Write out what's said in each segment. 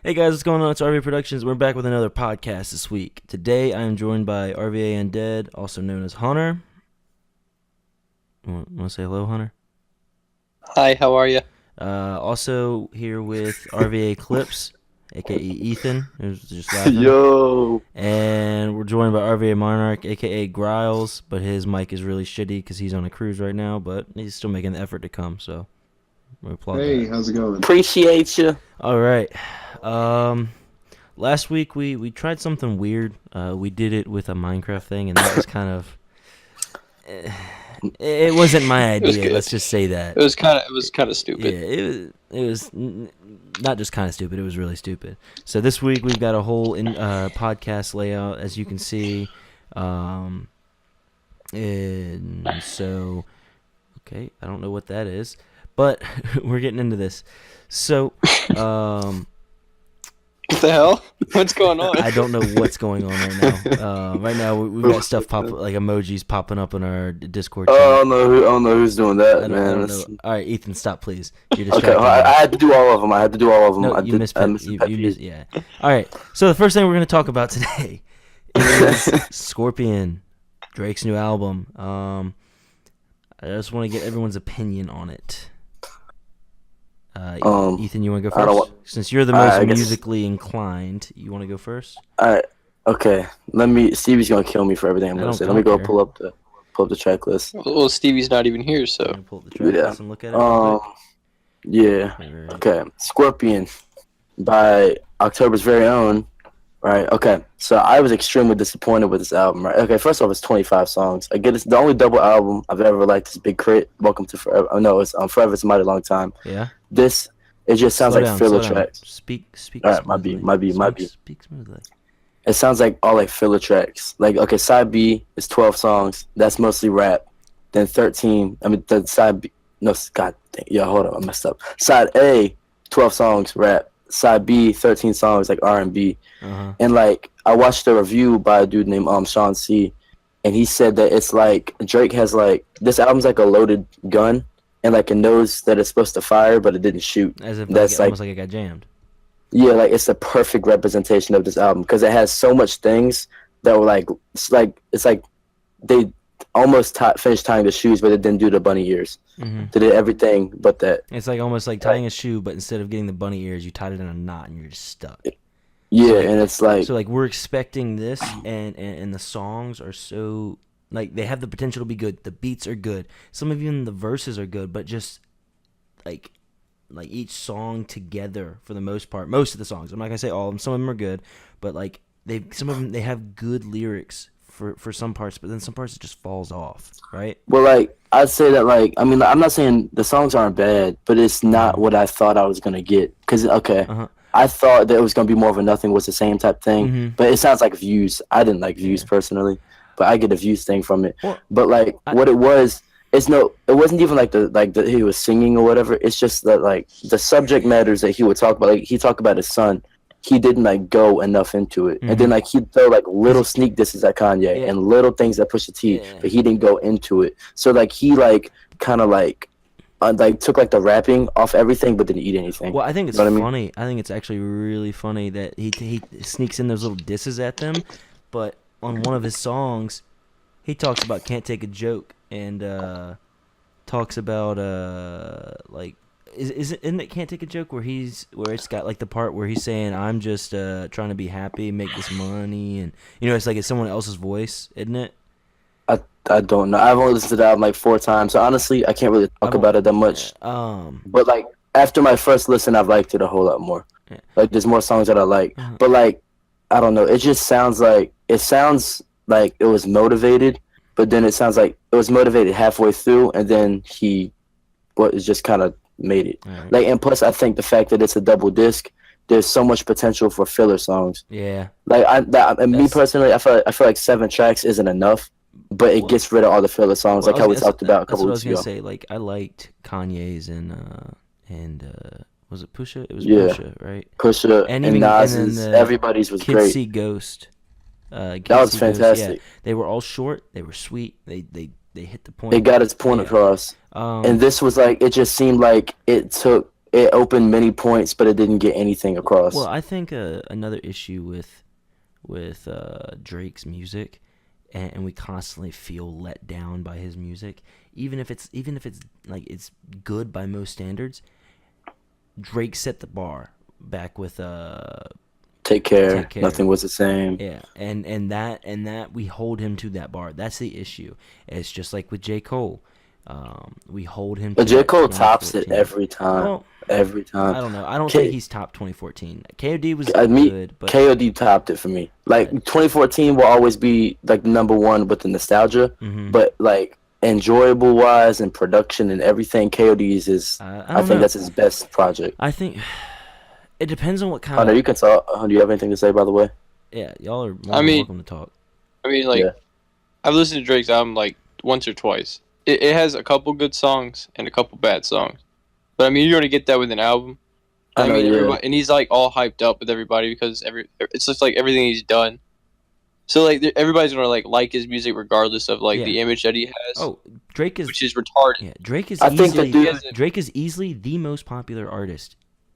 Hey guys, what's going on? It's RVA Productions. We're back with another podcast this week. Today I am joined by RVA Undead, also known as Hunter. Want to say hello, Hunter? Hi, how are you? Also here with RVA Clips, aka Ethan, who's just laughing. Yo, And we're joined by RVA Monarch, aka Griles, but his mic is really shitty because he's on a cruise right now, but he's still making the effort to come, so we applaud hey, that. how's it going? Appreciate you. All right. Um, Last week we tried something weird. We did it with a Minecraft thing, and that was kind of it wasn't my It was idea. good. Let's just say that. It was kind of Yeah, stupid. it was not just kind of stupid. It was really stupid. So this week we've got a whole podcast layout, as you can see. And so okay, I don't know what that is, but we're getting into this. So What the hell? What's going on? I don't know what's going on right now. Right now we've got stuff like emojis popping up in our Discord Oh, chat. I don't know who's doing I that, don't, I man. don't know. All right, Ethan, stop, please. You're Okay, distracting well, I me. had to do all of them. No, I you did. missed I pet. missed You, pet you peeve. missed. Yeah. All right. So the first thing we're gonna talk about today is Scorpion, Drake's new album. I just want to get everyone's opinion on it. Ethan, you want to go I don't first? want. Since you're the most I guess. musically inclined, you want to go first? All right. Okay. Stevie's gonna kill me for everything I'm I gonna don't- say. I Let me don't go care. pull up the track list. Well, Stevie's not even here, I'm so gonna pull up the track Yeah. list and look at it real Um. quick. Yeah. Right. Okay. Scorpion by October's very own. Right. Okay. So I was extremely disappointed with this album. Right. Okay. First off, it's 25 songs. I get it's the only double album I've ever liked is Big Crit. Welcome to Forever. Oh no, it's Forever's a Mighty Long Time. Yeah. This it just sounds Slow like down, filler slow down. tracks. Speak All right, smoothly. might be. Speak smoothly. It sounds like all like filler tracks. Like okay, side B is 12 songs. That's mostly rap. Then 13. I mean the side B. No, God, yeah. Hold on, I messed up. Side A, 12 songs rap. Side B, 13 songs like R&B. And like I watched a review by a dude named Sean C, and he said that it's like Drake has like this album's like a loaded gun, and like it knows that it's supposed to fire, but it didn't shoot. As if That's almost like it got jammed. Yeah, like it's a perfect representation of this album because it has so much things that were like it's like they almost finished tying the shoes, but it didn't do the bunny ears. Mm-hmm. They did everything but that. It's like almost like tying a shoe, but instead of getting the bunny ears, you tied it in a knot and you're just stuck. Yeah, like- and it's like So like we're expecting this, and the songs are so like they have the potential to be good. The beats are good. Some of even the verses are good, but just like each song together for the most part. Most of the songs. I'm not gonna say all of them. Some of them are good, but like some of them they have good lyrics for some parts, but then some parts it just falls off. Right? well, like I'd say that like I mean I'm not saying the songs aren't bad, but it's not what I thought I was gonna get. Cause okay, Uh-huh. I thought that it was gonna be more of a nothing was the same type thing, Mhm. but it sounds like Views. I didn't like Views personally, but I get a Views thing from it. Well, But like what it was, it wasn't even like the he was singing or whatever. It's just that like the subject matters that he would talk about. Like he talked about his son. He didn't like go enough into it, and then like he'd throw like little sneak disses at Kanye Yeah. and little things that push the T, Yeah. but he didn't go into it. So like he like kind of like took like the rapping off everything, but didn't eat anything. Well, I think it's You know what I mean? funny. I think it's actually really funny that he sneaks in those little disses at them, but on one of his songs, he talks about can't take a joke and talks about like isn't it can't take a joke where it's got like the part where he's saying I'm just trying to be happy, make this money, and it's like it's someone else's voice, isn't it? I don't know. I've only listened to the album like 4 times, so honestly, I can't really talk about it that much. But like after my first listen, I've liked it a whole lot more. Yeah. Like there's more songs that I like, Uh-huh. but like I don't know. It just sounds like it was motivated, but then it sounds like it was motivated halfway through, and then he just kind of made it. Alright. Like and plus, I think the fact that it's a double disc, there's so much potential for filler songs. Yeah. Like me That's- personally, I feel like 7 tracks isn't enough, but it gets rid of all the filler songs, Well, like how we talked about a that's couple what I weeks was ago. gonna say. Like I liked Kanye's and was it Pusha? It was Yeah. Pusha, right? Pusha And and, even- and Nas's, then the everybody's was Kids great. See Ghost. Kids That was See Ghost, fantastic. Yeah, they were all short. They were sweet. They hit the point. It got its point Yeah. across, Um, and this was like it just seemed like it took it opened many points, but it didn't get anything across. Well, I think another issue with Drake's music, and we constantly feel let down by his music, even if it's like it's good by most standards. Drake set the bar back with Take care. Take Care. Nothing was the same. Yeah, and that we hold him to that bar. That's the issue. It's just like with J. Cole. We hold him to But J. that Cole tops it 2014. every time. Well, Every time. I don't know. I don't K- think he's top 2014. KOD was Me, good, but KOD topped it for me. Like 2014 will always be like number one with the nostalgia, Mhm. but like enjoyable wise and production and everything, KOD's is. I I don't think know. that's his best project. I think it depends on what kind Hunter, of. you can talk. Do you have anything to say, by the way? Yeah, y'all are more I than mean- welcome to talk. I mean, like, Yeah. I've listened to Drake's album like once or twice. It has a couple good songs and a couple bad songs, but I mean, you're gonna get that with an album. I know, mean, yeah. everybody, and he's like all hyped up with everybody because it's just like everything he's done. So like everybody's gonna like his music regardless of like Yeah. the image that he has, Oh, Drake is. which is retarded. Yeah, Drake is I think the easily dude- Drake is easily the most popular artist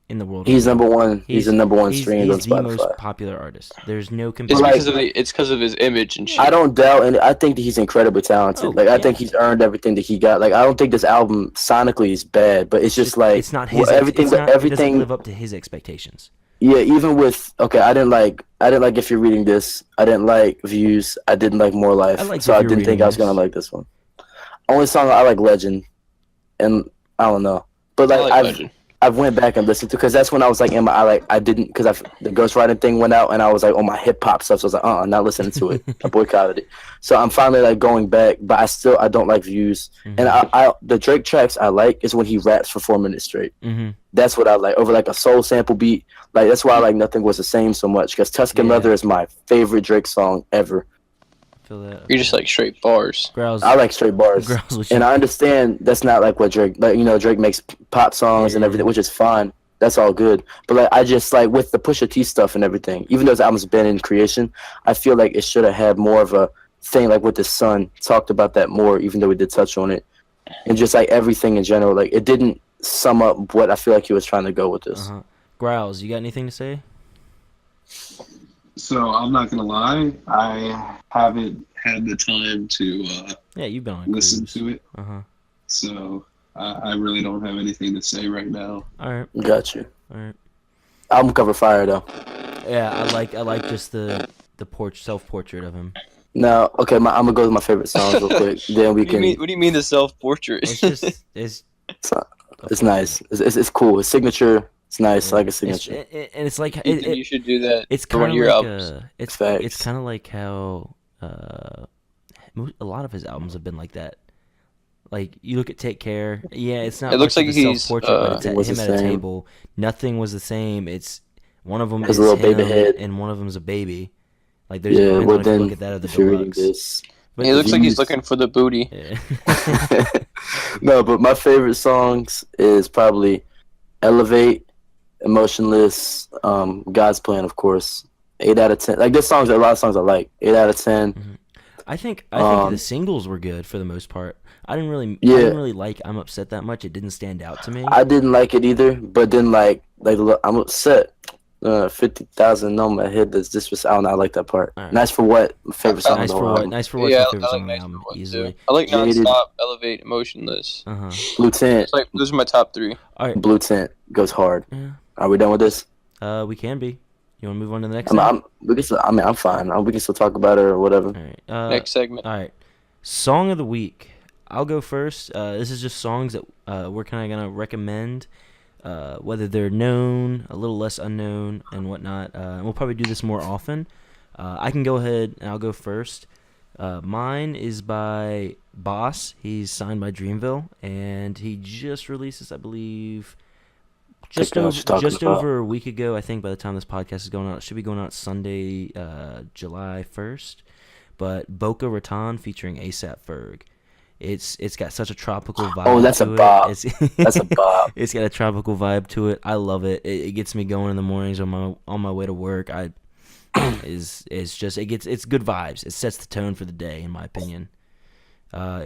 in the world. He's right now. number one. He's the number one streamed on He's the most Spotify. popular artist. There's no It's comparison. like- because of his image and shit. I don't doubt, and I think that he's incredibly talented. Oh, like I yeah. think he's earned everything that he got. Like I don't think this album sonically is bad, but it's just like it's not his. everything. It's not, It doesn't everything. live up to his expectations. Yeah, even with I didn't like If You're Reading This. I didn't like Views. I didn't like More Life. I liked So If I You're didn't think Reading I was gonna This. like this one. Only song I like Legend, and I don't know. But I like like Legend. I've went back and listened to because that's when I was like in my I didn't because the ghostwriting thing went out and I was like on my hip hop stuff. So I was like not listening to it. I boycotted it. So I'm finally like going back, but I don't like Views. Mhm. And I the Drake tracks I like is when he raps for 4 minutes straight. Mm-hmm. That's what I like over like a soul sample beat. Like that's why I like Nothing Was the Same so much because Tuscan Yeah. Leather is my favorite Drake song ever. Feel that? You're just like straight bars. Growls. I like straight bars. Growls what you- And I understand that's not like what Drake, like Drake makes pop songs and Yeah. everything, which is fine. That's all good. But like I just like with the Pusha T stuff and everything, even though his album's been in creation, I feel like it should have had more of a thing like with the Sun. Talked about that more, even though we did touch on it, and just like everything in general. Like it didn't sum up what I feel like he was trying to go with this. Uh-huh. Growls, you got anything to say? So I'm not gonna lie, I haven't had the time to Yeah, you've been on a listen cruise. to it, Uh huh. so I really don't have anything to say right now. All right. Got you. All right. Album cover fire though. Yeah, I like just the self portrait of him. Now, okay, I'm gonna go with my favorite songs real quick. Then we What do you can. mean? What do you mean the self-portrait? It's just it's It's nice. It's cool. His signature. It's nice. I like a signature. and it's like You should do that it's for one kind of your of like albums. it's Facts. kind of like how a lot of his albums have been like that. Like you look at Take Care, yeah, it's not. It looks much of like a he's, self-portrait, but it's It was him the at a same. table. Nothing was the same. It's one of them Has is a little him, baby head. and one of them's a baby. Like there's Yeah. depends Well, on if you then look at that or the if you're reading deluxe. this, But It looks like he's Views. looking for the booty. yeah. no, but my favorite songs is probably Elevate, Emotionless, God's Plan, of course. 8 out of 10. Like there's songs, a lot of songs I like. 8 out of 10. I think Um, the singles were good for the most part. I didn't really like I'm Upset that much. It didn't stand out to me. I didn't like it either, but then like I'm upset. 50,000 on my head. That's disrespect. I like that part. Alright. Nice for what? My favorite song. Nice on the for whole what? album. Nice for what's Yeah, your I favorite like song on the Nice album? for What, Easily. too. I like Jaded. Nonstop, Elevate, Emotionless. Uh huh. Blue Tent. It's like those are my top three. All right. Blue Tent goes hard. Yeah. Are we done with this? We can be. You want to move on to the next? I'm fine. We can still talk about it or whatever. All right. Next segment. All right. Song of the week. I'll go first. This is just songs that we're kind of gonna recommend, whether they're known, a little less unknown, and whatnot. And we'll probably do this more often. I can go ahead and I'll go first. Mine is by Boss. He's signed by Dreamville, and he just released this, I believe, just Think I know what you're talking about. over a week ago. I think by the time this podcast is going out, it should be going out Sunday, July 1st. But Boca Raton featuring ASAP Ferg. It's got such a tropical vibe. Oh, that's a to it. bop. It's, That's a bop. It's got a tropical vibe to it. I love it. It gets me going in the mornings on my way to work. It's good vibes. It sets the tone for the day, in my opinion.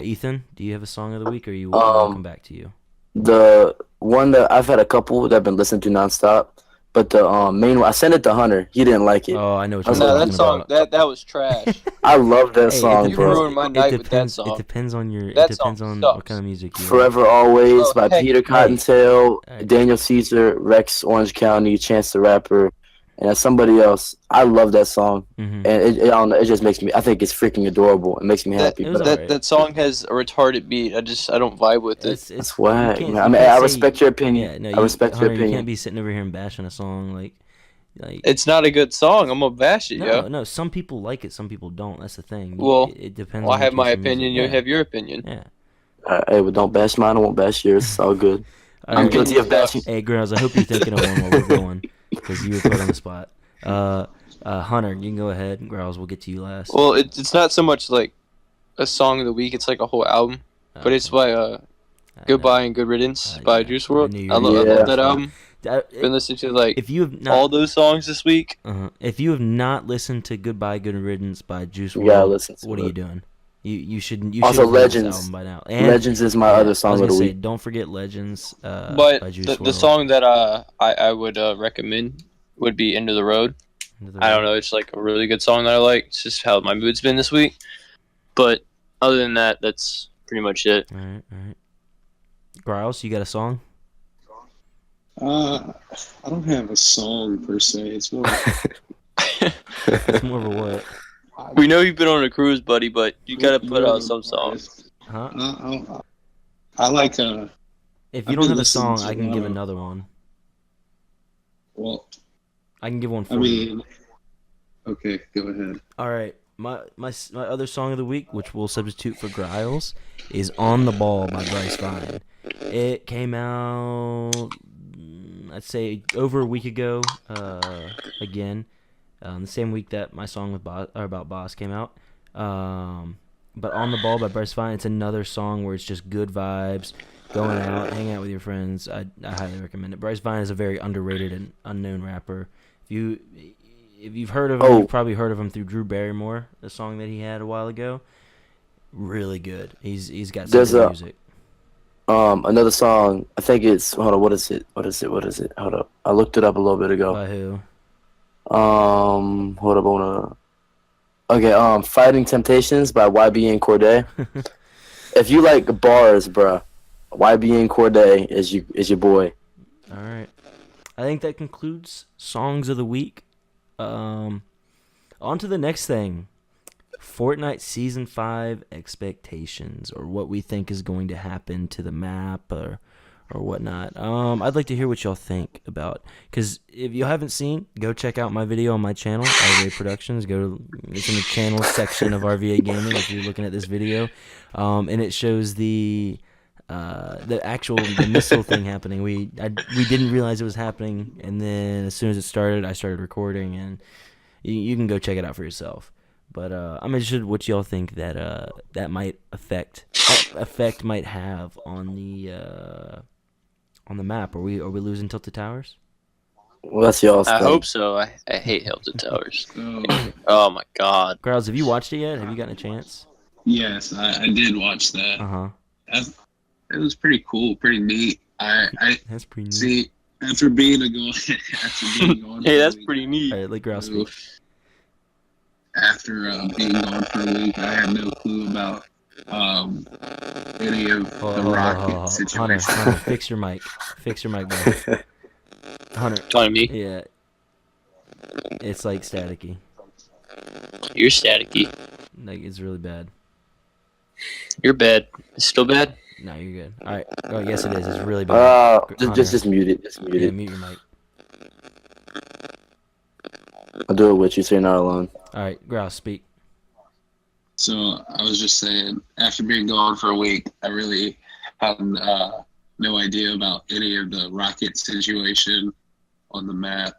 Ethan, do you have a song of the week, or I'll come back to you? The one that I've had a couple that I've been listening to nonstop, but the main one I sent it to Hunter. He didn't like it. Oh, I know what I you're was like, No, talking that song about. that was trash. I love that Hey, song, it You bro. depends. ruined my It night with that depends. song. It depends on your. It That song depends on what sucks. kind of music you like. Forever Always Oh, by heck Peter no. Cottontail, Hey. Daniel Caesar, Rex Orange County, Chance the Rapper, and that's somebody else. I love that song, Mm-hmm. and I don't know, it just makes me. I think it's freaking adorable. It makes me That happy. It was But alright. that song has a retarded beat. I don't vibe with it. It's that's you whack, can't man. I you mean, can't I say respect your opinion. yeah no I respect your Hunter, you opinion. can't be sitting over here and bashing a song like It's not a good song. I'm gonna bash it, yo. no some people like it, some people don't. That's the thing. Well, It depends Well, I on your have my taste in music. opinion. You have your opinion. Yeah. Hey, but don't bash mine. I won't bash yours. It's all good. All I'm right. guilty Opinion of bashing. sucks. Hey, girls, I hope you're thinking of one while we're going, because you were put on the spot. Hunter, you can go ahead. Girls, we'll get to you last. Well, it's not so much like a song of the week. It's like a whole album. But it's by Goodbye and Good Riddance by yeah. Juice I WRLD. knew you I, were lo- I gonna love say that that. album. Been listening to like If you have not, all those songs this week. if you have not listened to Goodbye Good Riddance by Juice You gotta WRLD, listen to what are it. you doing? You should Also, have heard this Legends. album by now. And Legends is my yeah, other I song was of gonna the say, week. don't forget Legends But by Juice the WRLD. song that I would recommend would be End of the Road. I don't know. It's like a really good song that I like. It's just how my mood's been this week. But other than that, that's pretty much it. All right. Griles, you got a song? I don't have a song per se. It's more. It's more of a what? We know you've been on a cruise, buddy, but you gotta put out some songs. Huh? I like If you I've don't been have a listening song, to I a can lot give of- another one. well, I can give one for I you. mean, okay, go ahead. All right. My other song of the week, which we'll substitute for Griles, is "On the Ball" by Bryce Vine. It came out, I'd say, over a week ago. Again, the same week that my song with about Boss came out. But "On the Ball" by Bryce Vine, it's another song where it's just good vibes, going out, hang out with your friends. I highly recommend it. Bryce Vine is a very underrated and unknown rapper. If you've heard of him, you've probably heard of him through Drew Barrymore, the song that he had a while ago. Really good. He's got some good music. Another song. I think it's. Hold on. What is it? Hold up. I looked it up a little bit ago. By who? Hold up. Okay. Fighting Temptations by YB and Cordae. If you like bars, bruh, YB and Cordae is your boy. All right. I think that concludes songs of the week. On to the next thing. Fortnite Season 5 expectations, or what we think is going to happen to the map or whatnot. I'd like to hear what y'all think about, because if you haven't seen, go check out my video on my channel, RVA Productions. It's in the channel section of RVA Gaming if you're looking at this video. And it shows the missile thing happening. We didn't realize it was happening, and then as soon as it started, I started recording, and you can go check it out for yourself. But I'm interested in what y'all think that might effect might have on the map. Are we losing Tilted Towers? Well, that's y'all's I thing. hope so. I hate Hilton Towers. Oh, Oh my god. Griles, have you watched it yet? Have you gotten a chance? yes, I did watch that. Uh-huh. It was pretty cool, pretty neat. I That's pretty neat. see after being gone Hey, that's for a week, pretty neat. All right, let Griles speak. after being gone for a week, I had no clue about any of the rocket situation. Hunter, fix your mic. Fix your mic, bro. Hunter. Talking to me. Yeah. It's like staticky. You're staticky. Like, it's really bad. You're bad. It's still bad? No, you're good. All right. Oh, yes, it is. It's really bad. Just mute it. Just mute Yeah, it. mute your mic. I'll do it with you so you're not alone. All right, Grouse, speak. So I was just saying, after being gone for a week, I really had no idea about any of the rocket situation on the map.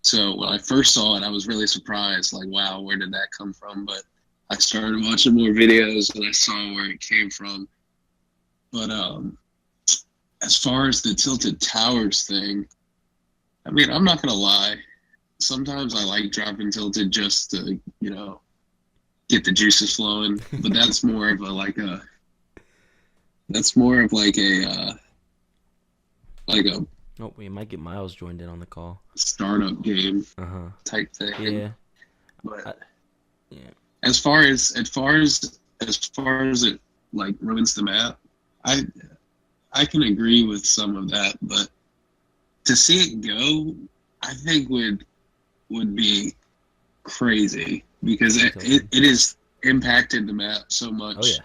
So when I first saw it, I was really surprised, like, wow, where did that come from? But I started watching more videos and I saw where it came from. But as far as the Tilted Towers thing, I mean, I'm not going to lie. Sometimes I like dropping Tilted just to, get the juices flowing. But that's more of a like a Oh, we might get Miles joined in on the call. startup game Uh-huh. type thing. Yeah. But Yeah. as far as it like ruins the map, I can agree with some of that, but to see it go, I think would be crazy because it has impacted the map so much. Oh yeah.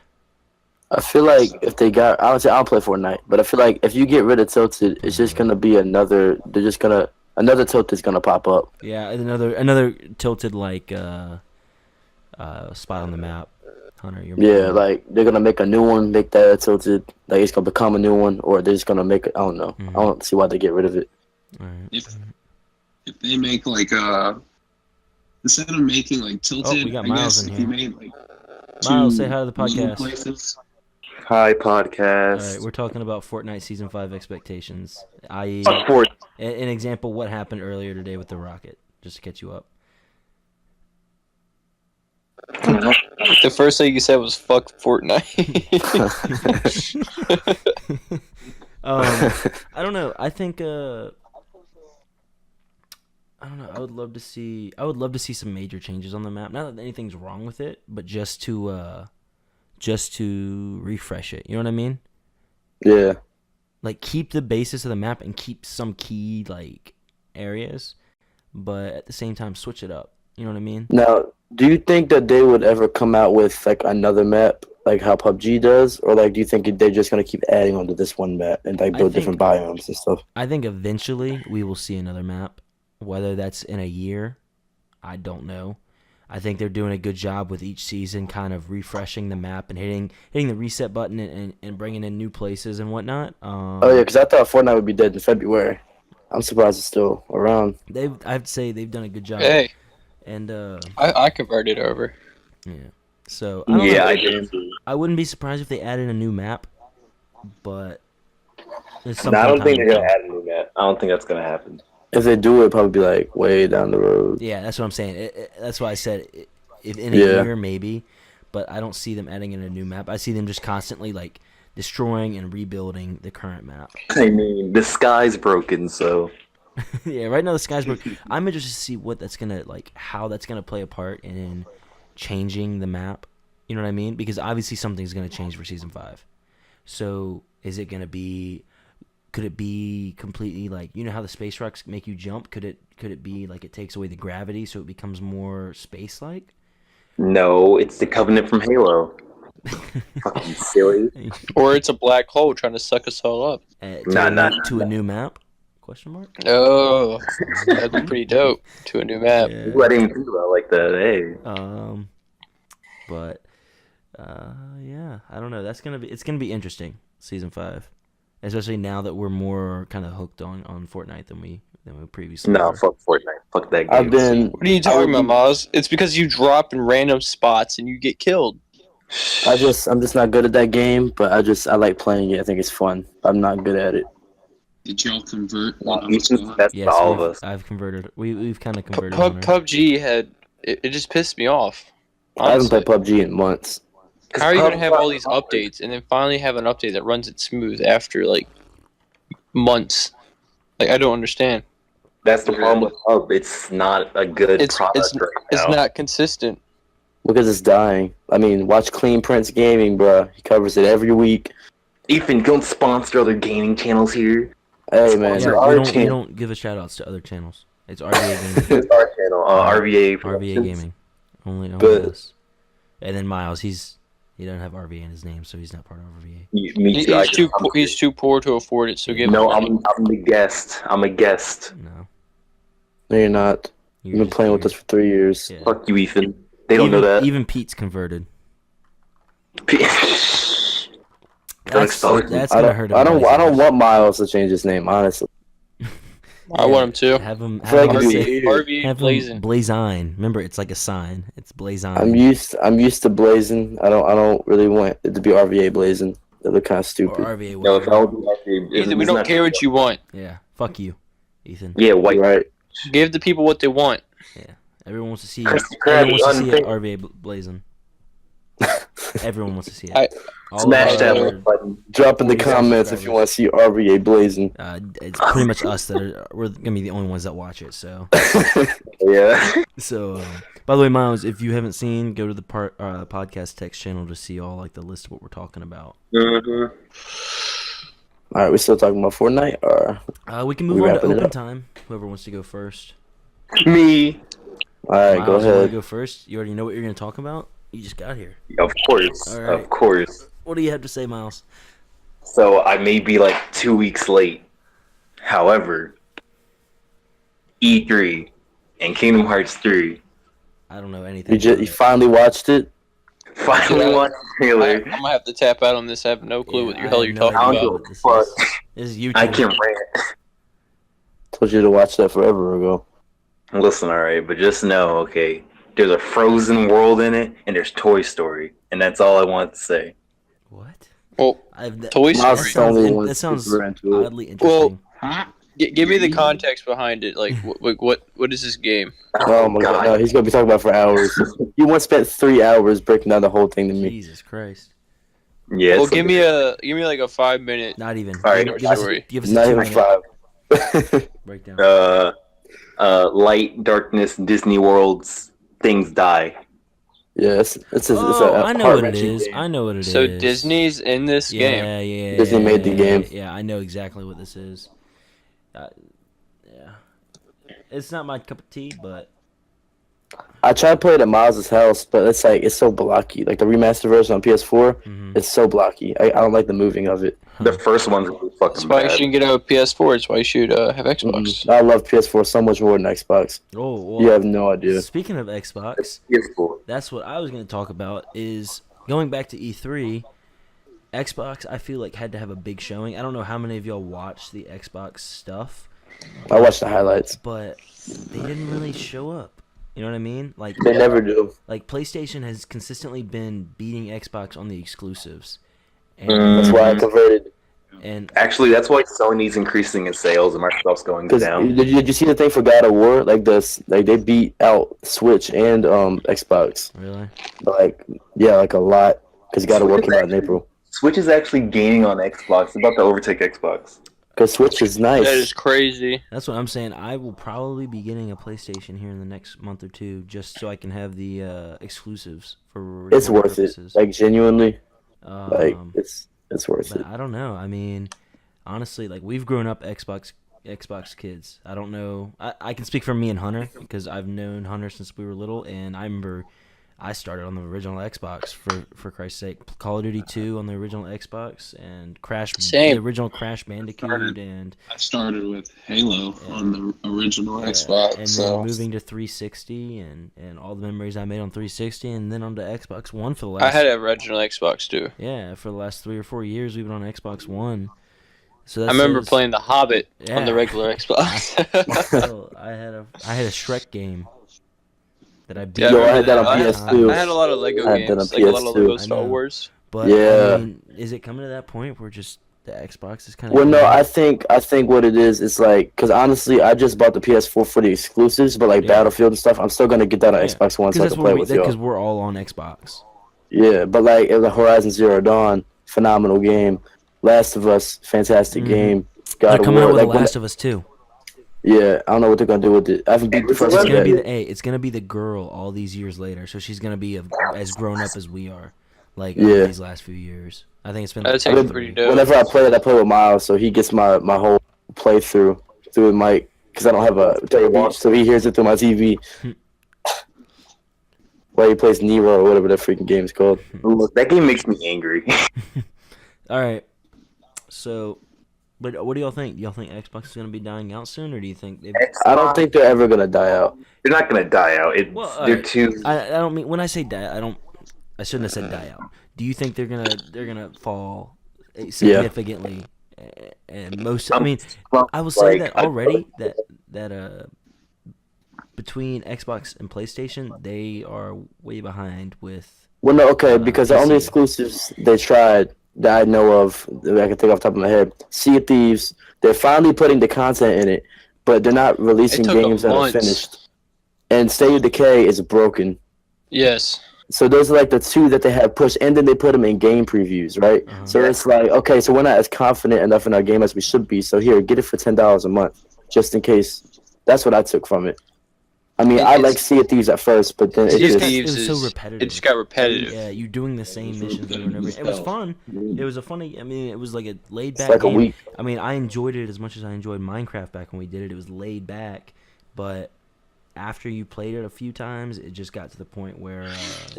I feel like if they got, I would say I don't play Fortnite, but I feel like if you get rid of Tilted, it's just gonna be another. They're just gonna another Tilted's gonna pop up. Yeah, another tilted like spot on the map. Hunter, Yeah, like they're gonna make a new one, make that Tilted. Like it's gonna become a new one, or they're just gonna make it. I don't know. I don't see why they get rid of it. All right. If they make like instead of making like Tilted, we got I Miles guess in if here. you made like Miles, two say hi to the little podcast. places. Hi, All podcast. right, we're talking about Fortnite Season 5 expectations, i.e., Fuck Fort. an example what happened earlier today with the Rocket, just to catch you up. The first thing you said was "fuck Fortnite." I don't know. I think I don't know. I would love to see some major changes on the map. Not that anything's wrong with it, but just to refresh it. You know what I mean? Yeah. Like keep the basis of the map and keep some key like areas, but at the same time switch it up. You know what I mean? Now, do you think that they would ever come out with like another map, like how PUBG does, or like do you think they're just gonna keep adding onto this one map and like build different biomes and stuff? I think eventually we will see another map. Whether that's in a year, I don't know. I think they're doing a good job with each season, kind of refreshing the map and hitting the reset button and bringing in new places and whatnot. Oh yeah, because I thought Fortnite would be dead in February. I'm surprised it's still around. I'd say they've done a good job. Hey, And I converted over. yeah. So I don't know. I did. I wouldn't be surprised if they added a new map, but it's No, I don't think they're gonna add. add a new map. I don't think that's gonna happen. If they do, it'd probably be like way down the road. Yeah, that's what I'm saying. That's why I said if in a Yeah. year maybe, but I don't see them adding in a new map. I see them just constantly like destroying and rebuilding the current map. I mean, the sky's broken, so Yeah, right now the sky's broken. I'm interested to see what that's gonna like, how that's gonna play a part in changing the map. You know what I mean? Because obviously something's gonna change for season 5. So is it gonna be? Could it be completely like, you know how the space rocks make you jump? Could it be like it takes away the gravity so it becomes more space like? no, it's the Covenant from Halo. Fucking silly. Or it's a black hole trying to suck us all up. To a new map? Question mark? Oh, that'd be pretty dope. To a new map. Yeah. I didn't even think about it like that. Hey. But yeah, I don't know. It's gonna be interesting, season 5, especially now that we're more kind of hooked on Fortnite than we previously. No, were. fuck Fortnite. Fuck that game. What are you talking about, Miles? It's because you drop in random spots and you get killed. I'm just not good at that game, but I like playing it. I think it's fun. I'm not good at it. Did y'all convert? That's Yes, all of us. I've converted. We've kind of converted. on her. PUBG had it just pissed me off. I haven't Honestly. played PUBG in months. How are you gonna have all these updates and then finally have an update that runs it smooth after like months? Like I don't understand. That's the problem with Hub. It's not a good product right now. It's not consistent. Because it's dying. I mean, watch Clean Prince Gaming, bro. He covers it every week. Ethan, don't sponsor other gaming channels here. Hey, man. Yeah, we don't give a shout outs to other channels. It's RVA Gaming. It's our channel, RVA. RVA Gaming. Only But- us. And then Miles, he doesn't have RVA in his name, so he's not part of RVA. Me too. He's too poor to afford it. So give him No, money. I'm the guest. I'm a guest. No. No, you're not. You've been playing with us for 3 years. Yeah. Fuck you, Ethan. They don't know that. Even Pete's converted. Don't expose me. That's I gonna don't, hurt. I don't everybody's want Miles to change his name, honestly. I want him to. Have him. I feel like Have it'd him, be say, weird. RV have him blazing. Blazine. Remember, it's like a sign. It's Blazine. I'm used to Blazing. I don't really want it to be RVA Blazing. They look kind of or stupid. RVA. No, if I Whatever. would be RVA, Ethan, we don't care what you want. Yeah. Fuck you, Ethan. Yeah, white. Right. Give the people what they want. Everyone wants to see. Krusty Everyone Krab wants to see unfit. RVA blazing. Everyone wants to see it. All of Smash our- that like button. Drop in the 47 comments if you want to see RVA blazing. It's pretty much us we're gonna be the only ones that watch it. So, Yeah. by the way, Miles, if you haven't seen, go to the podcast text channel to see all like the list of what we're talking about. Mm-hmm. All right, we still talking about Fortnite, or We can We move on to wrapping it open up? time. Whoever wants to go first. Me. all right, Miles, go you want to ahead. go first? You already know what you're gonna talk about. You just got here. Of course. All right. Of course. What do you have to say, Miles? So I may be like 2 weeks late. However, E3 and Kingdom Hearts 3 I don't know anything. You about it. finally watched it? finally Yeah. watched the I'm trailer. gonna have to tap out on this. I have no clue what Yeah, the I hell have you're no talking idea about. what this Fuck. is. This is YouTube. I can rant. Told you to watch that forever ago. Listen, alright, but just know, okay, there's a Frozen world in it, and there's Toy Story, and that's all I want to say. What? Well, I've Toy Miles Story. is the only one that sounds super into it. oddly interesting. Huh? Give me the context behind it. Like, what is this game? Oh my god, no, he's gonna be talking about it for hours. You once spent 3 hours breaking down the whole thing to me. Jesus Christ. Yeah, Well, it's give me like a 5-minute. Not even. All right, give us sorry. a Not even 2-minute 5. breakdown. light, darkness, Disney worlds, things die. Yeah, it's a I know what it heart-wrenching is. game. I know what it is. So Disney's in this game. Yeah. Disney made the game. Yeah, I know exactly what this is. Yeah. It's not my cup of tea, but I tried to play it at Miles' house, but it's so blocky. Like the remastered version on PS4, mhm. it's so blocky. I don't like the moving of it. The first one's really That's fucking why you bad. shouldn't get a PS4. It's why you should have Xbox. I love PS4 so much more than Xbox. Oh, well, You have no idea. speaking of Xbox, PS4. that's what I was going to talk about is going back to E3, Xbox I feel like had to have a big showing. I don't know how many of y'all watched the Xbox stuff, I watched the highlights. but they didn't really show up. You know what I mean? Like They never do. like PlayStation has consistently been beating Xbox on the exclusives. And, That's why I converted. and Actually, that's why Sony's increasing its sales and Microsoft's going Cause down. did you see the thing for God of War? Like they beat out Switch and Xbox. really? Like like a lot. Cause God of War came out in April. Switch is actually gaining on Xbox. It's about to overtake Xbox. Cause Switch is nice. That is crazy. That's what I'm saying. I will probably be getting a PlayStation here in the next month or two, just so I can have the exclusives for. It's recording worth it. purposes. Like genuinely, like Um, it's worth but it. I don't know. I mean, honestly, like we've grown up Xbox kids. I don't know. I can speak for me and Hunter because I've known Hunter since we were little, and I remember I started on the original Xbox for Christ's sake. Call of Duty 2 on the original Xbox and Same. the original Crash Bandicoot and I started with Halo on the original yeah, Xbox. and So then moving to 360 and all the memories I made on 360 and then onto Xbox One for the last I had an original Xbox too. yeah, for the last 3 or 4 years we've been on Xbox One. So I that remember says- playing The Hobbit on Yeah. the regular Xbox. Well, I had a Shrek game that I beat. Yeah, Yo, I had that on all the PS2. time. I had a lot of Lego I had that on games, like a lot of PS2. Lego I Star know. Wars. But Yeah. I mean, is it coming to that point where just the Xbox is kind of? Well, no, I think what it is like, cause honestly, I just bought the PS4 for the exclusives, but like Yeah. Battlefield and stuff, I'm still gonna get that on Yeah. Xbox One so I that's can what play we with because y'all. we're all on Xbox. Yeah, but like the Horizon Zero Dawn, phenomenal game. Last of Us, fantastic Mhm. game. They're God of coming War, out with like The Last of Us too. yeah, I don't know what they're gonna do with it. I haven't beat the first It's one gonna yet. be it's gonna be the girl all these years later, so she's gonna be as grown up as we are, like Yeah. over these last few years. I think it's been. That's like, actually 3. pretty dope. Whenever I play it, I play with Miles, so he gets my whole playthrough through the mic, because I don't have a TV, so he hears it through my TV. While he plays Nero or whatever that freaking game's called. Look, that game makes me angry. All right, so. But what do y'all think? Do y'all think Xbox is gonna be dying out soon, or do you think they've I don't think they're ever gonna die out. They're not gonna die out. Well, They're alright. too. I don't mean when I say die. I shouldn't have said die out. Do you think they're gonna fall significantly? And most, I mean, I will say that already. That between Xbox and PlayStation, they are way behind with. Well, no, okay, because the only PC. exclusives they tried that I know of, that I can think off the top of my head, Sea of Thieves, they're finally putting the content in it, but they're not releasing It took games that are months. finished. And State of Decay is broken. Yes. So those are like the two that they have pushed, and then they put them in game previews, right? So it's like, okay, so we're not as confident enough in our game as we should be. So here, get it for $10 a month, just in case. That's what I took from it. I mean, I like Sea of Thieves at first, but then Sea of it Thieves was so is repetitive. It just got repetitive. Yeah, you doing the same missions over and over. It was fun. It was a funny. I mean, it was like a laid back like a game. week. I mean, I enjoyed it as much as I enjoyed Minecraft back when we did it. It was laid back, but after you played it a few times, it just got to the point where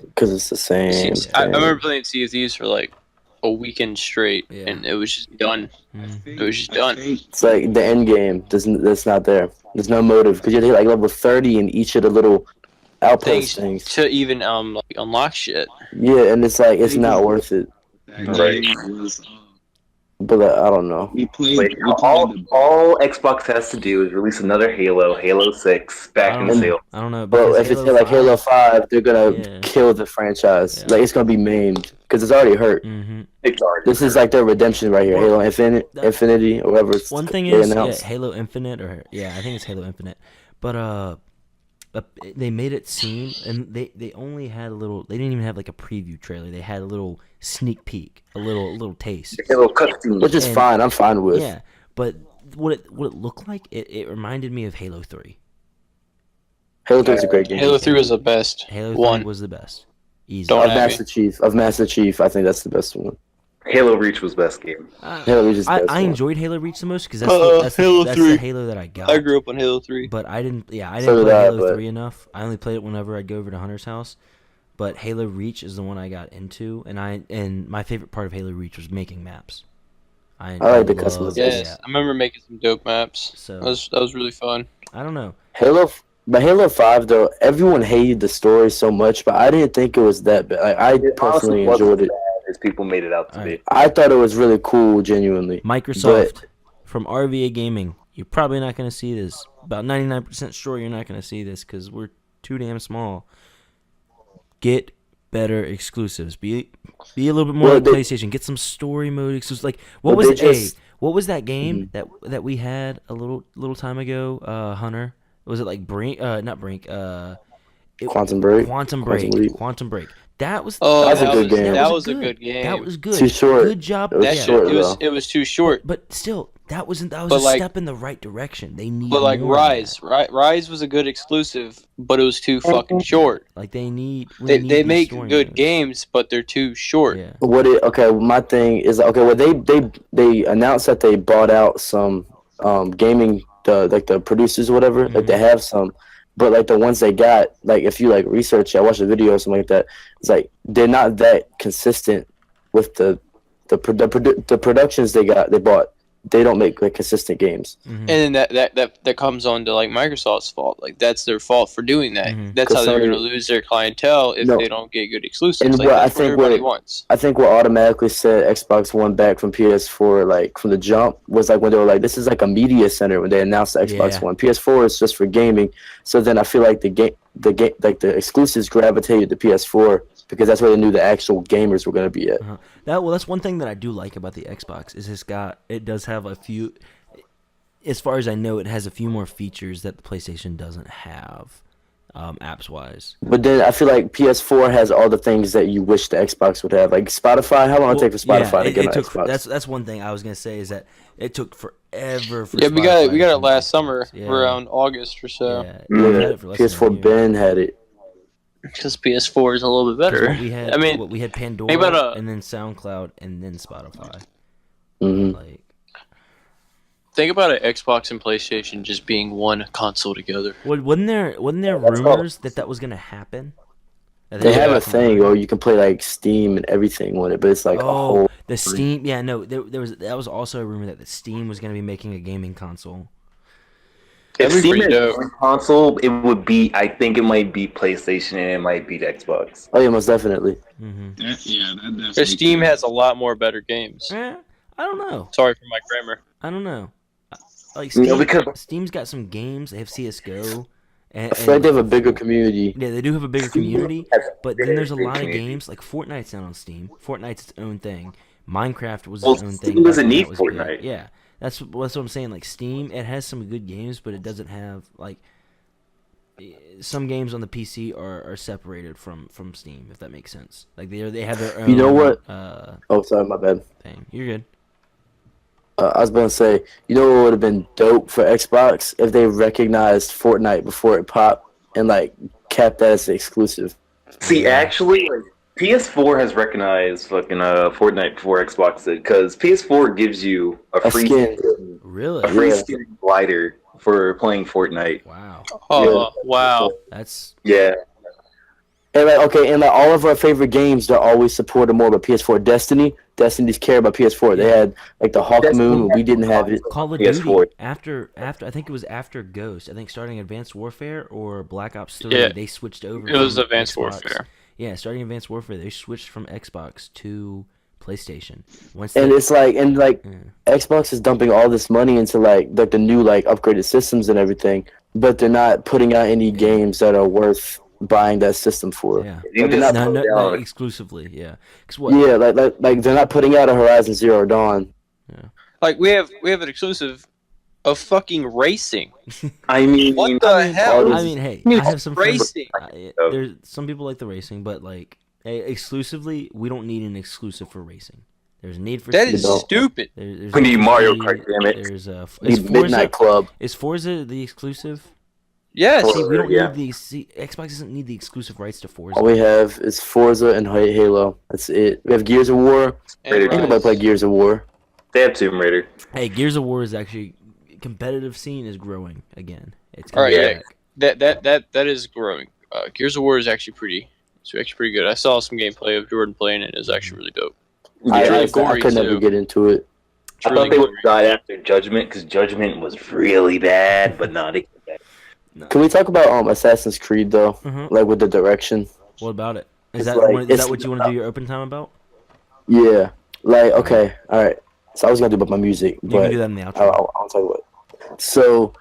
because it's the same. I remember playing Sea of Thieves for like a weekend straight, Yeah. and it was just done. It was just done. It's like the end game. That's not there. There's no motive because you have to hit like level 30 in each of the little outpost things. To even like unlock shit. Yeah, and it's like it's not worth it. That Right. game was, But like, I don't know. we played. Like, all Xbox has to do is release another Halo 6, back in sale. I don't know. Bro, because if it's like Halo 5, they're gonna Yeah. kill the franchise. Yeah. Like it's gonna be maimed because it's already hurt. Mm-hmm. It's already This is like their redemption right here. Well, Halo Infinity, or whatever. It's One thing they is announced. Halo Infinite, or I think it's Halo Infinite, but they made it seem, and they only had a little. They didn't even have like a preview trailer. They had a little sneak peek, a little taste. Halo cutscene. Which is and- fine. I'm fine with. Yeah, but what it looked like, it reminded me of Halo 3. Halo 3 is a great game. Halo 3 was the best. Halo 3 one. was the best. Easy. Don't Of have Master Chief, I think that's the best one. Halo Reach was best game. Halo Reach is the best I one. enjoyed Halo Reach the most because Halo that's 3. the Halo that I got. I grew up on Halo 3. But I didn't So play did I, Halo but- 3 enough. I only played it whenever I'd go over to Hunter's house. But Halo Reach is the one I got into, and my favorite part of Halo Reach was making maps. I like the loved- customization. Yes, yeah. I remember making some dope maps. So That was really fun. I don't know. But Halo 5 though, everyone hated the story so much, but I didn't think it was that bad. Like, I personally enjoyed it. As people made it out to be. I thought it was really cool, genuinely. Microsoft from RVA Gaming. You're probably not going to see this. About 99% sure you're not going to see this because we're too damn small. Get better exclusives. Be a little bit more Well, like they- PlayStation. Get some story mode exclusives. Like what But was they it? just- What was that game that we had a little time ago? Hunter. Was it like Brink? Not Brink. Quantum Break. Quantum Quantum Break. Leap. Quantum Break. That was Oh, That was a good game. That was a good game. That was good. Too short. Good job. It was That yeah. short, though. it was too short. But still, that was But a like- step in the right direction. They need. But like more of Rise, that. Rise was a good exclusive, but it was too fucking short. Like they need. we They need they these make story good modes. games, but they're too short. Yeah. My thing is well they announced that they bought out some gaming the producers or whatever. Like they have some, but like the ones they got, like if you like research, I watched a video or something like that. It's like they're not that consistent with the productions they bought. They don't make like consistent games. Mhm. And then that comes on to like Microsoft's fault. Like that's their fault for doing that. Mhm. That's how 'Cause they're Sony- going to lose their clientele if No. they don't get good exclusives. And Like what I that's what think everybody what- wants. I think what automatically set Xbox One back from PS4, like from the jump, was like when they were like, "This is like a media center." When they announced the Xbox Yeah. One, PS4 is just for gaming. So then I feel like the exclusives gravitated to PS4 because that's where they knew the actual gamers were going to be at. That's one thing that I do like about the Xbox is it does have a few. As far as I know, it has a few more features that the PlayStation doesn't have, apps wise. But then I feel like PS4 has all the things that you wish the Xbox would have, like Spotify. How long would it take for Spotify to get on Xbox? That's one thing I was gonna say is that it took forever for. Yeah, we got Spotify it to last come summer, to Xbox. around August or so. Yeah, Yeah, we've had it for less than a PS4 year. Ben had it. Because PS4 is a little bit better. We had. I mean, we had Pandora, think about, and then SoundCloud, and then Spotify. hmm Like, think about an Xbox and PlayStation just being one console together. wasn't there that's rumors that was gonna happen? That They were have gonna a thing combine? where you can play like Steam and everything on it, but it's like a Oh, whole. the Steam. Yeah, no, that was also a rumor that the Steam was gonna be making a gaming console. If That'd be Steam pretty is dope. one console, it would be. I think it might be PlayStation and it might be the Xbox. Oh yeah, most definitely. Mm-hmm. That definitely. Because Steam has a lot more better games. I don't know. Sorry for my grammar. I don't know. Like You Steam, know, because Steam's got some games. They have CS:GO. And, I feel like they have a bigger community. Yeah, they do have a bigger community, has but very then there's a big lot of community. games like Fortnite's not on Steam. Fortnite's its own thing. Minecraft was Well, its own Steam thing. doesn't back when need that was big. Fortnite. some games on the PC are separated from Steam, if that makes sense. Like they have their own. You know what? Oh, sorry, my bad. Thing. You're good. I was going to say, you know what would have been dope for Xbox if they recognized Fortnite before it popped and like kept that as an exclusive. See, actually, like, PS4 has recognized fucking Fortnite before Xbox did, because PS4 gives you A skin. Really? a free Yeah. skin glider for playing Fortnite. Wow. Oh wow! That's Yeah, And like okay, and like all of our favorite games, they're always supported more by PS4. Destiny's care about PS4. They had like the Hawk Moon. We didn't have it. Call of PS4. Duty. After I think it was after Ghost. I think starting Advanced Warfare or Black Ops 3, Yeah. they switched over. It was from Advanced Xbox. Warfare. Yeah, starting Advanced Warfare, they switched from Xbox to PlayStation. Once And they, it's like yeah. Xbox is dumping all this money into like the new like upgraded systems and everything, but they're not putting out any games that are worth buying that system for. Yeah. Even they're not Not exclusively, yeah. 'Cause what? Yeah, like they're not putting out a Horizon Zero Dawn. Like we have an exclusive of fucking racing. I mean, What the hell? I mean, hey, I have some friends. Racing. There's some people like the racing, but like exclusively, we don't need an exclusive for racing. There's a need for That speed. is stupid. There's We need for Mario speed. Kart, damn it. There's Need Midnight Club. Is Forza the exclusive? Yes. See, we don't Yeah. need the Xbox doesn't need the exclusive rights to Forza. All we have is Forza and Halo. That's it. We have Gears of War. And Ain't nobody Rise. play Gears of War. they have Tomb Raider. Hey, Gears of War is actually competitive scene is growing again. It's All right, coming yeah. back. That is growing. Gears of War is actually pretty. It's actually pretty good. I saw some gameplay of Jordan playing it. It was actually really dope. I, really I gory, could never too. get into it. It's I really thought they would gory. die after Judgment, because Judgment was really bad, but not. Can we talk about Assassin's Creed though? Mhm. Like with the direction. What about it? It's Is that like- is it's that what you want to do your open time about? Yeah. Like okay, all right. So I was gonna do about my music, You but can do that in the outro. I'll tell you what. So,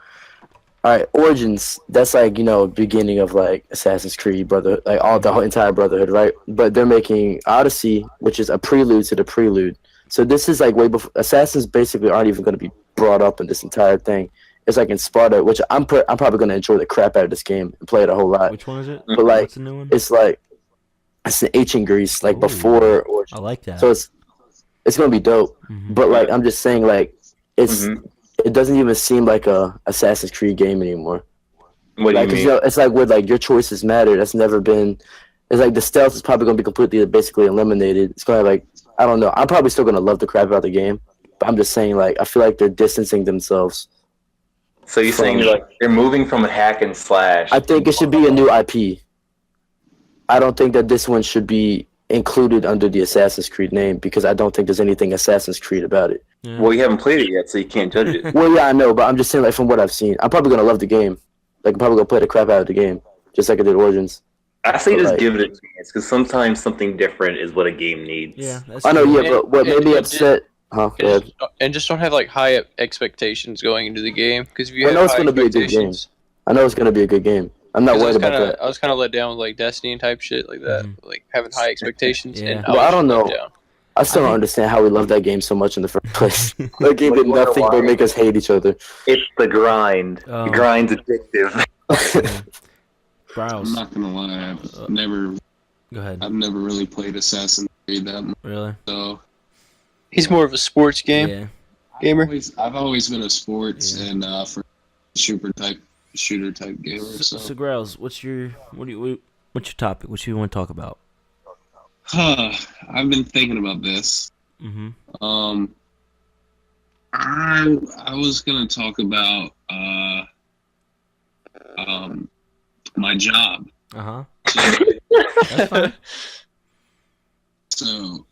all right, Origins. That's like beginning of like Assassin's Creed, brother. Like all the whole entire Brotherhood, right? But they're making Odyssey, which is a prelude to the prelude. So this is like way before Assassins. Basically, aren't even going to be brought up in this entire thing. It's like in Sparta, which I'm probably going to enjoy the crap out of this game and play it a whole lot. Which one is it? But like What's the new one? it's like it's in ancient Greece, like Ooh. before Origins. I like that. So it's gonna be dope. Mhm. But like I'm just saying, like it's Mhm. it doesn't even seem like a Assassin's Creed game anymore. What do Like you 'cause, mean? it's like with like your choices matter. That's never been. It's like the stealth is probably gonna be completely basically eliminated. It's gonna like I don't know. I'm probably still gonna love the crap out of the game, but I'm just saying like I feel like they're distancing themselves. So you're saying like they're moving from a hack and slash? I think it should be a new IP. I don't think that this one should be included under the Assassin's Creed name because I don't think there's anything Assassin's Creed about it. Yeah. Well, you haven't played it yet, so you can't judge it. Well, yeah, I know, but I'm just saying like from what I've seen, I'm probably gonna love the game. Like I'm probably gonna play the crap out of the game, just like I did Origins. I say just Like- give it a chance, because sometimes something different is what a game needs. Yeah, that's I know, true. yeah, but what made me upset? Huh? Go ahead. And just don't have like high expectations going into the game because if you I know have it's high gonna be a good game. expectations, I know it's gonna be a good game. I'm not 'cause worried about that. I was kind of let down with like Destiny and type shit like that, Mhm. like having high expectations. Yeah. And Well, I was don't let know. down. I still I don't think- understand how we love that game so much in the first place. That game Like, did wonder nothing why. but make us hate each other. It's the grind. Oh. The grind's addictive. I'm Browse. not gonna lie, Go ahead. I've never really played Assassin's Creed that much. Really? So He's more of a sports game Yeah. gamer. I've always been a sports Yeah. and for shooter type gamer. So Growls, what's your topic? What you want to talk about? I've been thinking about this. Mm-hmm. I was gonna talk about my job. Uh huh. So, That's fine. so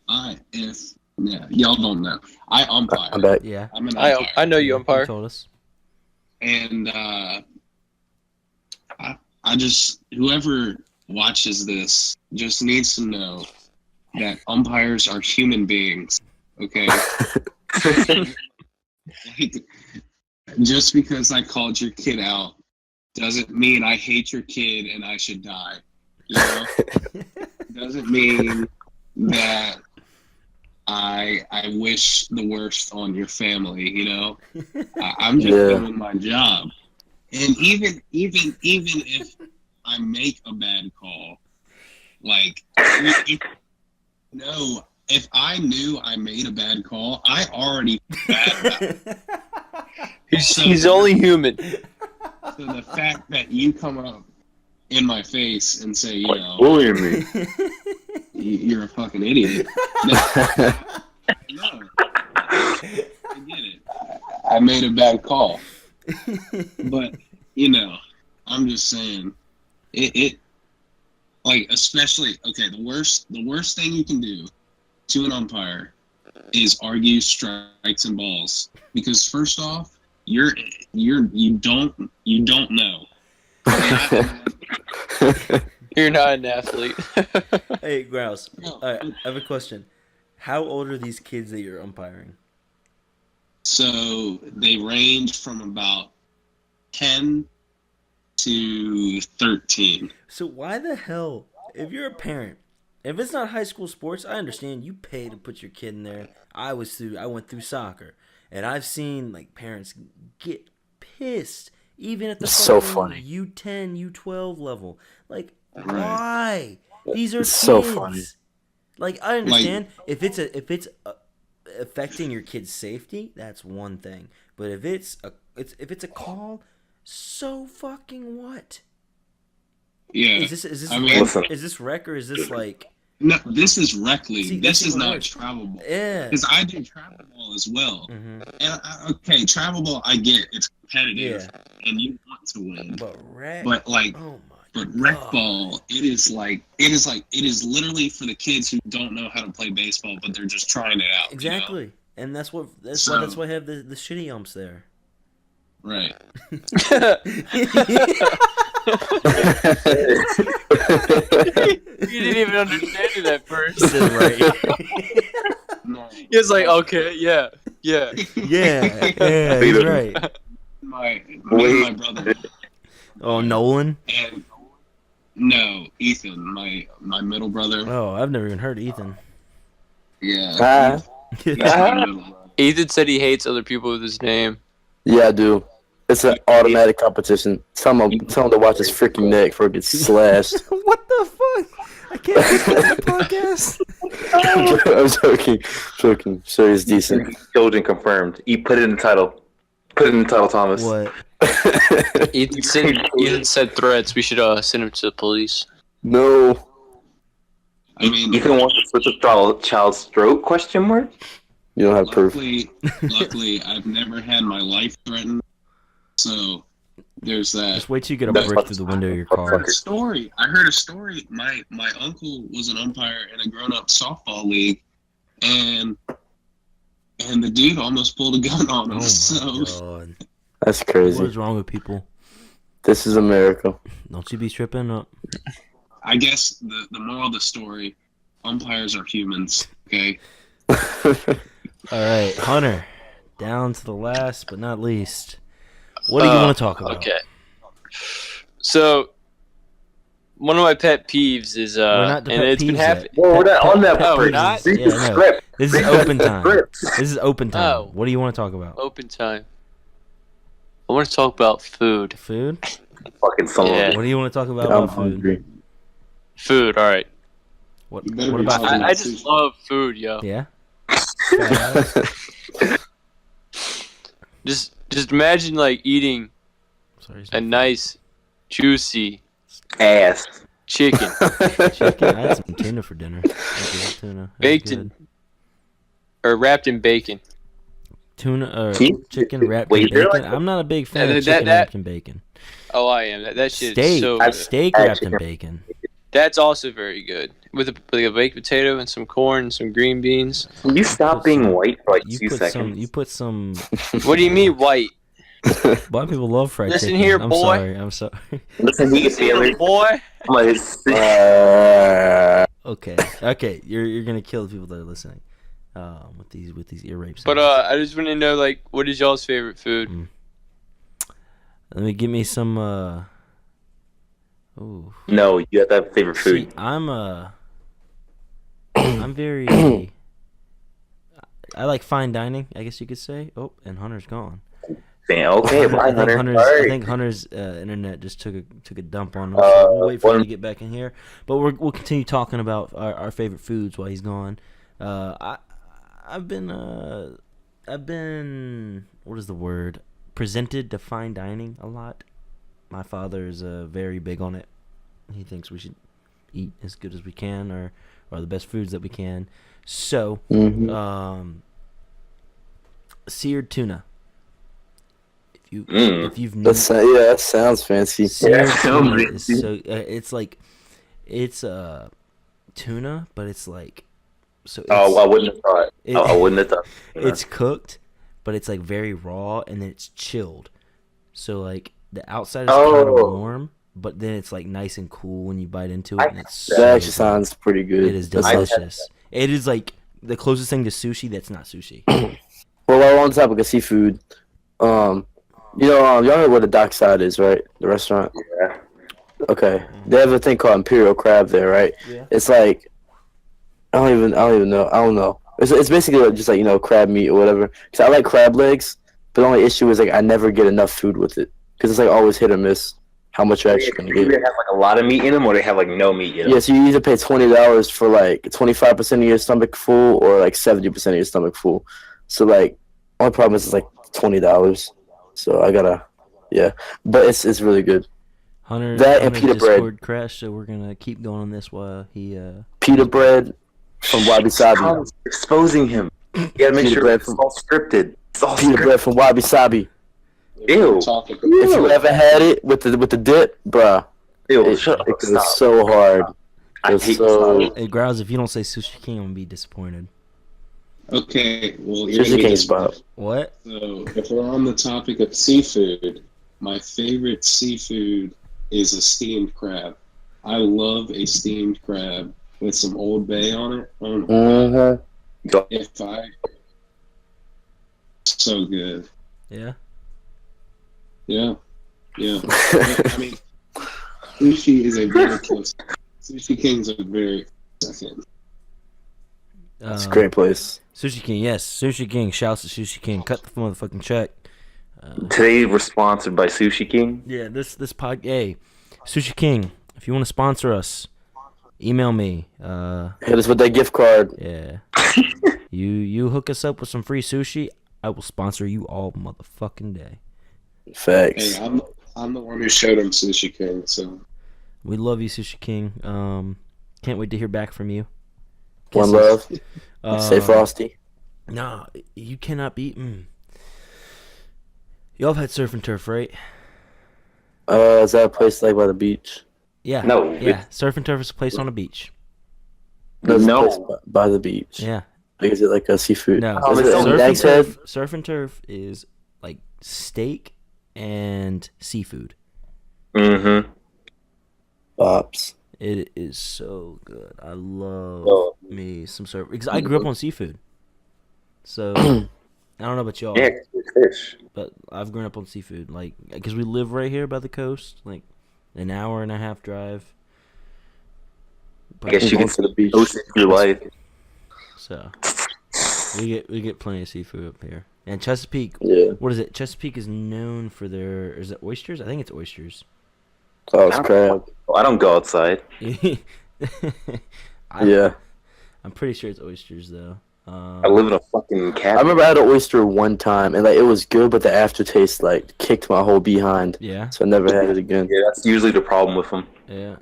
y'all don't know. I umpire. I'm back. Yeah. I'm an umpire. I know you You umpire. told us. And I just whoever watches this just needs to know that umpires are human beings. Okay. Like, just because I called your kid out doesn't mean I hate your kid and I should die. You know? Doesn't mean that I wish the worst on your family, you know? I'm just Yeah. doing my job. And even if I make a bad call, like no, if I knew I made a bad call, I already feel bad about it. He's only human. So the fact that you come up in my face and say, bullying me. you're a fucking idiot. No, I get it. I made a bad call. But, I'm just saying, it like, especially, okay, the worst thing you can do to an umpire is argue strikes and balls. Because first off, you don't know. You're not an athlete. Hey, Grouse. No. I have a question. How old are these kids that you're umpiring? So they range from about 10 to 13. So why the hell, if you're a parent, if it's not high school sports, I understand you pay to put your kid in there. I went through soccer, and I've seen like parents get pissed even at the So fucking funny. U10, U12 level. Like, Right. why? These are It's kids. so funny. Like, I understand if it's affecting your kid's safety, that's one thing. But if it's a call, so fucking what? Yeah. Is this I mean, Listen. is this rec or is this like? No, this is rec league. See, This that's is even not worse. travel ball. Yeah. Because I do travel ball as well. Mm-hmm. And okay, travel ball, I get it's competitive and you want to win. But rec. But like, Oh my. but rec God. ball, it is literally for the kids who don't know how to play baseball, but they're just trying it out. Exactly, and that's why I have the shitty umps there. Right. You didn't even understand it at first. Right. No. He was like, okay, yeah. Yeah, he's right. Me and my brother. Oh, Nolan. And no, Ethan, my middle brother. Oh, I've never even heard of Ethan. Yeah. He's my middle brother. Ethan said he hates other people with his name. Yeah, I do. It's an automatic competition. Tell him to watch his freaking neck before it gets slashed. What the fuck? I can't listen to the podcast. I'm joking. Sure, he's decent. Children confirmed. Put it in the title. Put it in the title, Thomas. What? Ethan said threats. We should send him to the police. No. I mean, Ethan wants to switch a child's throat? Question mark. You don't have proof. luckily, I've never had my life threatened. So there's that. Just wait till you get a brick through the window of your car. I heard a story. My uncle was an umpire in a grown-up softball league, and the dude almost pulled a gun on him. Oh my god. That's What crazy. is wrong with people? This is America. Don't you be tripping up. I guess the moral of the story: umpires are humans. Okay. All right, Hunter. Down to the last but not least. What do you want to talk about? Okay. So, one of my pet peeves is We're not the and pet it's been peeves happening. yet. Well, we're not on that. Oh, we're part. not? Read Yeah, the I know. script. This is Read open the time. script. This is open time. Oh. What do you want to talk about? Open time. I want to talk about food. Food? Fucking someone. Yeah. What do you want to talk about I'm about food? hungry. Food. All right. What You better what be about talking food? I just love food, yo. Yeah? Just imagine like eating Sorry. a nice, juicy Ass. chicken, Chicken. I had some tuna for dinner. Tuna. That was baked good. in or wrapped in bacon. Tuna or Keith? chicken wrapped Wait, in you're bacon. like- I'm not a big fan That- of chicken that- wrapped in bacon. Oh, I am. That shit Steak. is so good. Steak wrapped in bacon. That's also very good with a baked potato and some corn and some green beans. Can you stop being white for like You 2 put seconds? some. You put some. What do you mean white? Black people love fried Listen chicken. here, I'm boy. sorry. I'm sorry. Listen, he See you, boy. I'm like, Okay. You're gonna kill the people that are listening. With these ear rapes. But I just want to know like what is y'all's favorite food? Let me give me some. Ooh. no, you have to have favorite See, food. I'm very. I like fine dining, I guess you could say. Oh, and Hunter's gone. Okay, bye, I think Hunter. Hunter's. All I right. think Hunter's internet just took a dump on him. So we'll wait for him to get back in here. But we'll continue talking about our favorite foods while he's gone. I've been what is the word? Presented to fine dining a lot. My father is very big on it. He thinks we should eat as good as we can, or the best foods that we can. So, seared tuna. If you've never, that sounds fancy. seared Yeah, tuna sounds is fancy. so it's tuna, but it's like so. Oh, I wouldn't have thought. It- I wouldn't have thought. It's cooked, but it's like very raw, and then it's chilled. So like the outside is kind of warm, but then it's like nice and cool when you bite into it. And it's so That actually good. sounds pretty good. It is delicious. It is like the closest thing to sushi that's not sushi. Well, while we're on the topic of seafood, y'all know where the dockside is, right? The restaurant. Yeah. Okay. They have a thing called Imperial Crab there, right? Yeah. It's like I don't even know. I don't know. It's basically just like crab meat or whatever. Cause I like crab legs, but the only issue is like I never get enough food with it because it's like always hit or miss how much you're actually gonna They either get. have like a lot of meat in them, or they have like no meat in them. Yeah, so you either pay $20 for like 25% of your stomach full or like 70% of your stomach full. So like only problem is it's like $20. So I gotta, yeah, but it's really good. Hunter, That and Hunter's pita bread. Discord crashed, so we're gonna keep going on this while he. Pita bread from Wabi Sabi. Stop exposing him. You gotta make Pita sure bread it's from- all scripted. It's all Pita scripted. bread from Wabi Sabi. Ew. Talking. If you ever had it with the dip, bruh, Ew. Shut up. it Stop. was so hard. I It was hate so. Hey, Grouse, if you don't say Sushi King, I'm gonna be disappointed. Okay, well, you're Sushi gonna be King's disappointed. spot. What? So, if we're on the topic of seafood, my favorite seafood is a steamed crab. I love a steamed crab with some Old Bay on it. Oh my God. Mhm. If I so good. Yeah. Yeah. I mean, sushi is a very close. Sushi King's a very second. It's a great place. Sushi King, yes, Sushi King. Shouts to Sushi King. Cut the motherfucking check. Today we're sponsored by Sushi King. Yeah, this hey, Sushi King. If you want to sponsor us, email me. Hit us with that gift card. Yeah. you hook us up with some free sushi, I will sponsor you all motherfucking day. Facts. Hey, I'm the one who showed him Sushi King, so We love you, Sushi King. Can't wait to hear back from you. One Kisses. love. Stay frosty. Nah, you cannot beat. Y'all have had Surf and Turf, right? Is that a place like by the beach? Yeah. No, Yeah, Surf and Turf is a place on a beach. There's a No. place by the beach. Yeah. Like, is it like a seafood? No, Oh, Is it's it on in the Nags Head? Surf and Turf is like steak and seafood. Mm-hmm. Bops. It is so good. I love Oh. me some surf because I grew up on seafood. So I don't know about y'all, Yeah, it's fish. but I've grown up on seafood. Like because we live right here by the coast, like an hour and a half drive. I guess you Going can to the beach. post your life. So we get plenty of seafood up here. And Chesapeake, Yeah. what is it? Chesapeake is known for their is it oysters? I think it's oysters. Oh, it's crab. I don't go outside. Yeah. I'm pretty sure it's oysters though. I live in a fucking cabin. I remember I had an oyster one time, and like it was good, but the aftertaste like kicked my whole behind, Yeah, so I never had it again. Yeah, that's usually the problem with them. yeah.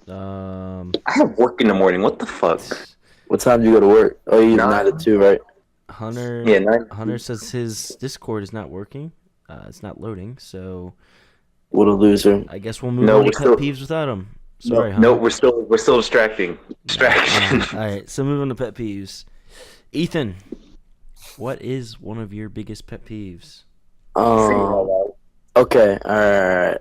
I have work in the morning. What the fuck? What time do you go to work? Oh, you 9 to 2, right? Hunter. Yeah, 9. Hunter says his Discord is not working. It's not loading, so What a loser. I guess we'll move No, on to we're pet still- peeves without him. Sorry, No, Hunter. we're still distracting. Distraction. All right, so move on to pet peeves. Ethan, what is one of your biggest pet peeves? Okay, alright.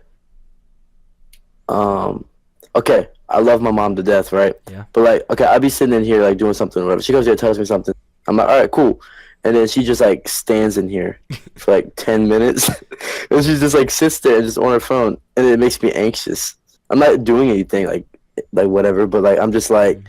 Okay, I love my mom to death, right? Yeah. But like, okay, I'll be sitting in here like doing something or whatever. She comes here, tells me something. I'm like, alright, cool. And then she just like stands in here for like 10 minutes. And she just like sits there and just on her phone. And it makes me anxious. I'm not doing anything like whatever, but like I'm just like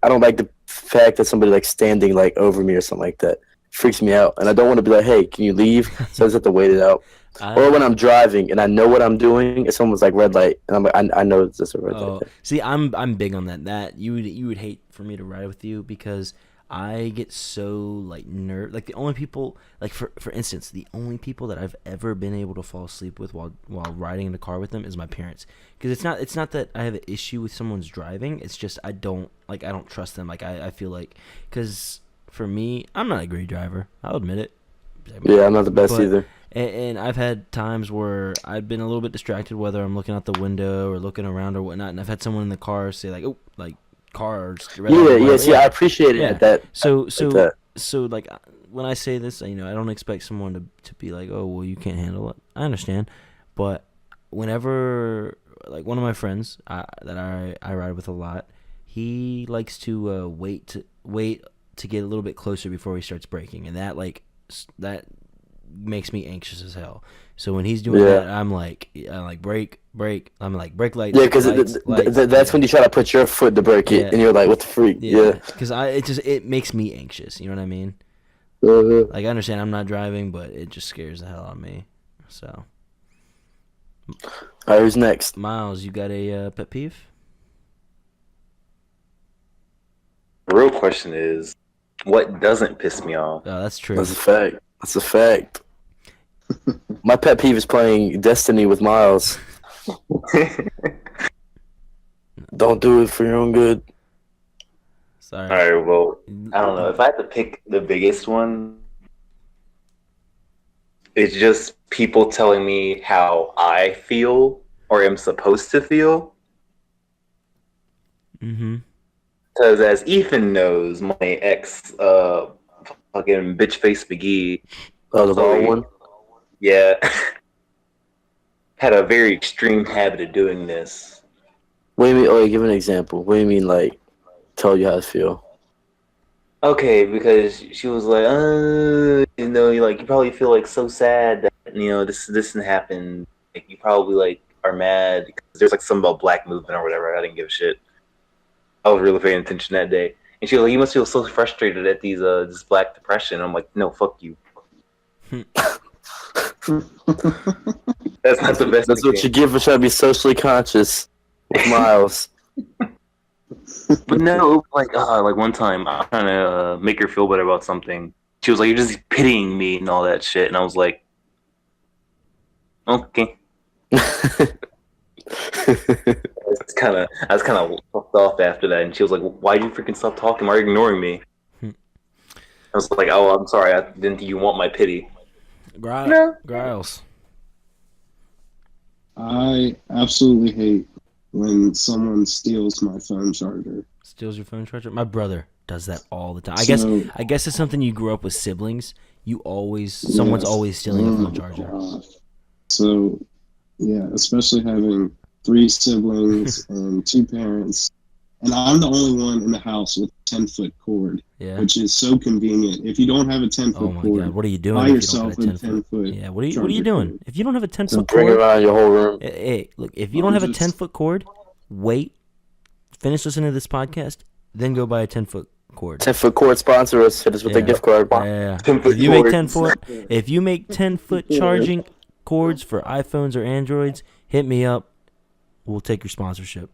I don't like the fact that somebody like standing like over me or something like that. freaks me out, and I don't want to be like, hey, can you leave? So I just have to wait it out. I, Or when I'm driving and I know what I'm doing, and someone's like red light, and I'm like, I know it's just a red light. see, I'm big on that. That you would hate for me to ride with you because I get so like like the only people like for instance the only people that I've ever been able to fall asleep with while riding in the car with them is my parents, because it's not that I have an issue with someone's driving, it's just I don't trust them. Like I feel like, because for me, I'm not a great driver, I'll admit it. Yeah, I'm not the best either. And I've had times where I've been a little bit distracted, whether I'm looking out the window or looking around or whatnot, and I've had someone in the car say like, "Oh, like cars." See, I appreciate it at that. So like when I say this, I don't expect someone to be like, "Oh, well, you can't handle it." I understand, but whenever like one of my friends that I ride with a lot, he likes to wait to get a little bit closer before he starts braking, and that makes me anxious as hell. So when he's doing that, I'm like brake. I'm like brake lights. Yeah, because that's when you try to put your foot to brake it, and you're like, "What the freak?" Yeah. Because it makes me anxious. You know what I mean? Like I understand I'm not driving, but it just scares the hell out of me. So. All right, who's next? Miles, you got a pet peeve? The real question is, what doesn't piss me off? Oh, that's true. That's a fact. My pet peeve is playing Destiny with Miles. Don't do it for your own good. Sorry. All right, well, I don't know. If I had to pick the biggest one, it's just people telling me how I feel or am supposed to feel. Mm-hmm. Because as Ethan knows, my ex, fucking bitch face McGee. Oh, the ball one? Yeah. Had a very extreme habit of doing this. What do you mean? Oh, give an example. What do you mean, like, tell you how to feel? Okay, because she was like, you probably feel like so sad that this didn't happen. Like you probably like are mad because there's like something about black movement or whatever. I didn't give a shit. I was really paying attention that day, and she was like, "You must feel so frustrated at this black depression." I'm like, "No, fuck you." That's not the best. That's what you get for trying to be socially conscious with Miles. But no, like one time, I'm trying to make her feel better about something. She was like, "You're just pitying me and all that shit," and I was like, "Okay." I was kind of fucked off after that, and she was like, "Why'd you freaking stop talking? Why are you ignoring me?" I was like, "Oh, I'm sorry. I didn't think you want my pity." Griles. I absolutely hate when someone steals my phone charger. Steals your phone charger? My brother does that all the time. I guess it's something you grew up with siblings. Someone's always stealing a phone charger. So, yeah, especially having 3 siblings and 2 parents. And I'm the only one in the house with a 10-foot cord, which is so convenient. If you don't have a 10-foot cord, God, what are you doing? Buy yourself a 10-foot. Yeah, what are you doing? Cord. If you don't have a 10-foot cord, bring it around your whole room. Hey, look, if you don't have a 10-foot cord, wait, finish listening to this podcast, then go buy a 10-foot cord. 10-foot cord, sponsor us. Hit us with a gift card. Yeah. If you make 10-foot charging cords for iPhones or Androids, hit me up. We'll take your sponsorship.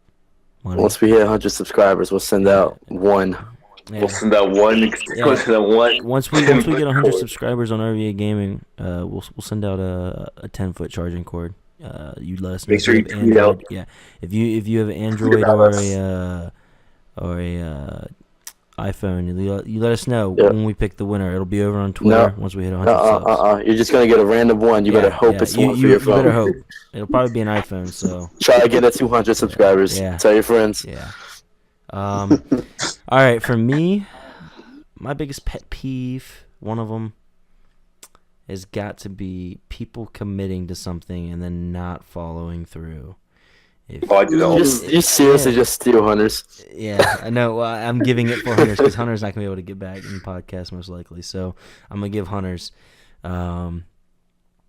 Once we hit 100 subscribers, we'll send out one. Yeah. We'll send out one. Once we get 100 subscribers on RVA Gaming, we'll send out a 10-foot charging cord. You let us know. Make sure you tweet out. Yeah, if you have an Android or a iPhone, you let us know when we pick the winner. It'll be over on Twitter once we hit 100 subs. You're just gonna get a random one. You better hope it's one for your phone. You better hope. It'll probably be an iPhone. So try to get at 200 subscribers. Yeah. Tell your friends. Yeah. All right. For me, my biggest pet peeve, one of them, has got to be people committing to something and then not following through. I do that. You seriously just steal Hunters? Yeah, I know. Well, I'm giving it for Hunters because Hunter's not gonna be able to get back in the podcast most likely. So I'm gonna give Hunters.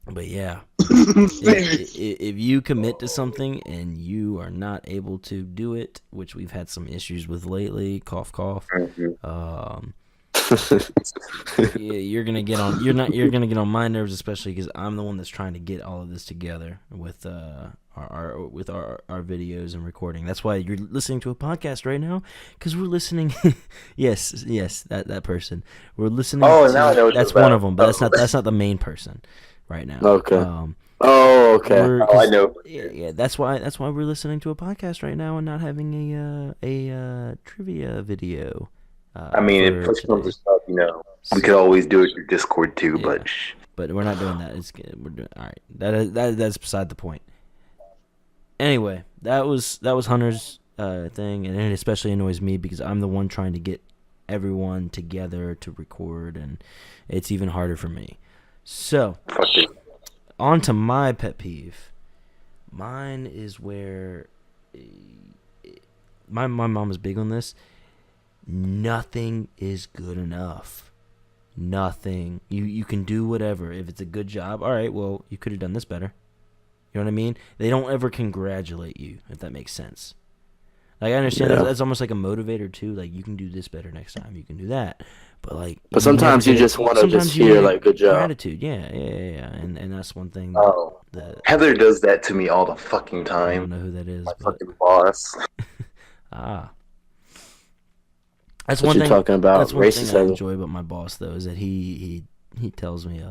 But yeah, if you commit to something and you are not able to do it, which we've had some issues with lately, cough cough. Yeah, you're gonna get on. You're gonna get on my nerves, especially because I'm the one that's trying to get all of this together with our videos and recording. That's why you're listening to a podcast right now, because we're listening. yes, that person. We're listening. Oh, to, now I know what that's you're one about. of them, but that's not the main person right now. Okay. Okay. I know. Yeah, that's why we're listening to a podcast right now and not having a trivia video. I mean, if push comes to shove, we could always do it through Discord too, Yeah. but we're not doing that. We're doing all right. That's beside the point. Anyway, that was Hunter's thing, and it especially annoys me because I'm the one trying to get everyone together to record, and it's even harder for me. So, on to my pet peeve. Mine is where my mom is big on this. Nothing is good enough. Nothing. You can do whatever. If it's a good job, all right, well, you could have done this better. You know what I mean? They don't ever congratulate you, if that makes sense. Like, I understand that's almost like a motivator, too. Like, you can do this better next time. You can do that. But, like... But sometimes you just want to just hear, like, good job. Gratitude, yeah. And that's one thing that... Heather does that to me all the fucking time. I don't know who that is, My but... fucking boss. That's what one you're thing. Talking about that's one thing I racism. enjoy about my boss, though, is that he tells me,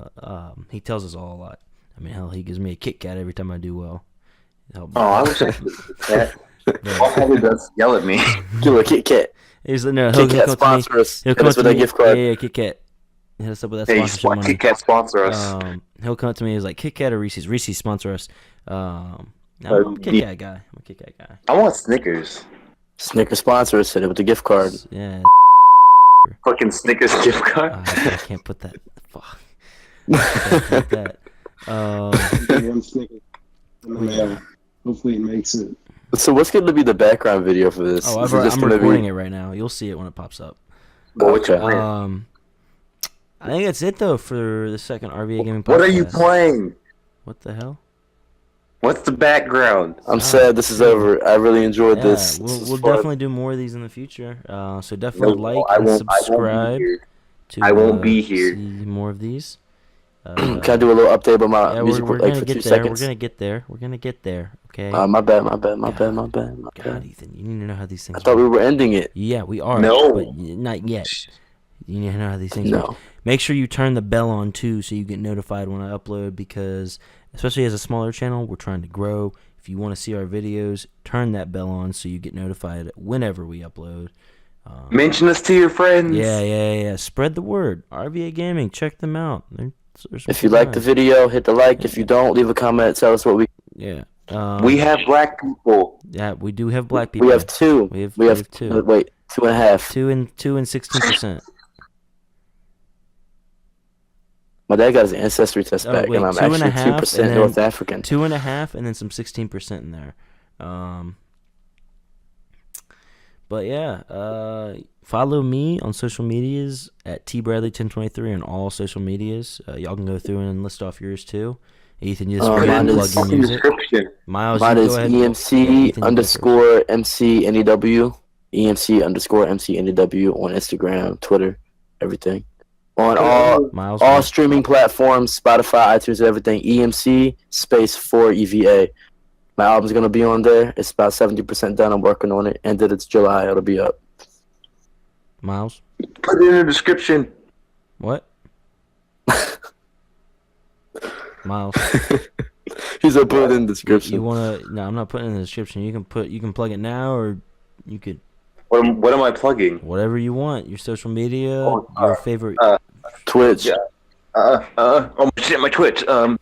he tells us all a lot. I mean, hell, he gives me a Kit Kat every time I do well. I wish I could do that. All Heather does yell at me. Give a Kit Kat. He's like, no, Kit Kat sponsor us. He'll Hit come us to with me. a gift card. Yeah, Kit Kat. Hit us up with that Hey, sponsorship money. Kit Kat sponsor us. He'll come to me. He's like, Kit Kat or Reese's? Reese's sponsor us. I'm a Kit Kat guy. I'm a Kit Kat guy. I want Snickers. Snickers sponsor us. Hit it with the gift card. Yeah. Fucking Snickers gift card. I can't put that. Fuck. I can't put that. One Snickers in the mail. Hopefully it makes it. So what's going to be the background video for this? Oh, Is it just I'm gonna recording it right now. You'll see it when it pops up. Okay. I think that's it though for the second RVA gaming podcast. What are you playing? What the hell? What's the background? I'm sad this is over. I really enjoyed this. We'll definitely do more of these in the future. So definitely and subscribe. I won't be here. See more of these. Can I do a little update about my music we're like gonna for get 2 there. seconds? We're gonna get there. Okay. My bad. My God, bad. Ethan, you need to know how these things. I thought we were ending it. Yeah, we are. No. But not yet. You need to know how these things No. work. Make sure you turn the bell on too, so you get notified when I upload. Because especially as a smaller channel, we're trying to grow. If you want to see our videos, turn that bell on so you get notified whenever we upload. Mention us to your friends. Yeah. Spread the word. RVA Gaming. Check them out. If you like the video, hit the like. If you don't, leave a comment. Tell us what we. Yeah. We have black people. Yeah, we do have black people. We have 2. We have 2. Wait, 2.5. 2 and 16%. My dad got his ancestry test back, wait, and I'm 2.5 actually 2% and then North African. 2.5 and then some 16% in there. But yeah, follow me on social medias at tbradley1023 on all social medias. Y'all can go through and list off yours too. Ethan, you just mine plug is your music. Description. Miles, Mine you is go ahead. EMC Ethan, you go underscore MC NEW. EMC underscore MC NEW on Instagram, Twitter, everything. On Miles, all streaming platforms, Spotify, iTunes, everything. EMC space 4 EVA. My album's gonna be on there. It's about 70% done. I'm working on it. End of it's July. It'll be up. Miles, Put it in the description. what? Miles, He's gonna put it in the description. you wanna? No, I'm not putting it in the description. You can plug it now, or you could What am I plugging? whatever you want. Your social media, your favorite. Twitch. Yeah. Oh shit, my Twitch. The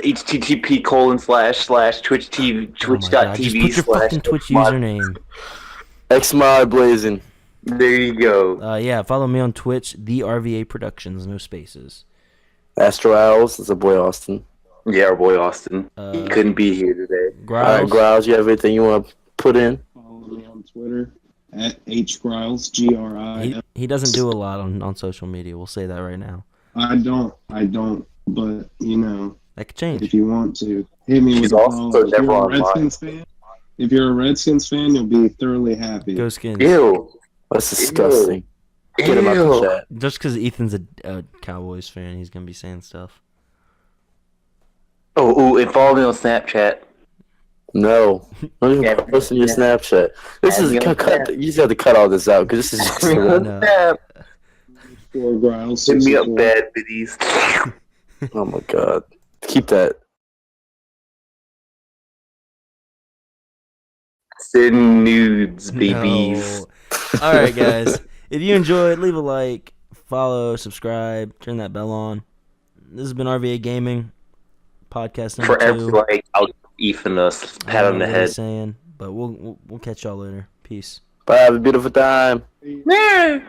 http://twitch TV Oh my God, just put your fucking Twitch username. Xmod Blazing. There you go. Yeah, follow me on Twitch, the RVA Productions, no spaces. Astro Owls. It's a boy Austin. Yeah, our boy Austin. He couldn't be here today. Alright, Growls, you have anything you want to put in? Follow me on Twitter at hgriles, GRI. He doesn't do a lot on social media. We'll say that right now. I don't. But That could change. if you want to, hit me She's with a also follow. If never you're a online. Redskins fan, if you're a Redskins fan, you'll be thoroughly happy. Go Skins. Ew. That's disgusting. Get him out the Ew. chat. Just because Ethan's a Cowboys fan, he's gonna be saying stuff. Oh, and follow me on Snapchat. No. Don't even Yeah, post in your yeah. Snapchat. This Add is me on cut. Snap. You just have to cut all this out because this is just. Add me on No. Snap. Griles, Hit me up, 64. bad biddies. Oh my god. Keep that. Send nudes, babies. No. All right, guys. If you enjoyed, leave a like, follow, subscribe, turn that bell on. This has been RVA Gaming podcast number For every 2. like, I'll give Ethan a pat on the What head. he's saying, but we'll catch y'all later. Peace. Bye. Have a beautiful time. Yeah.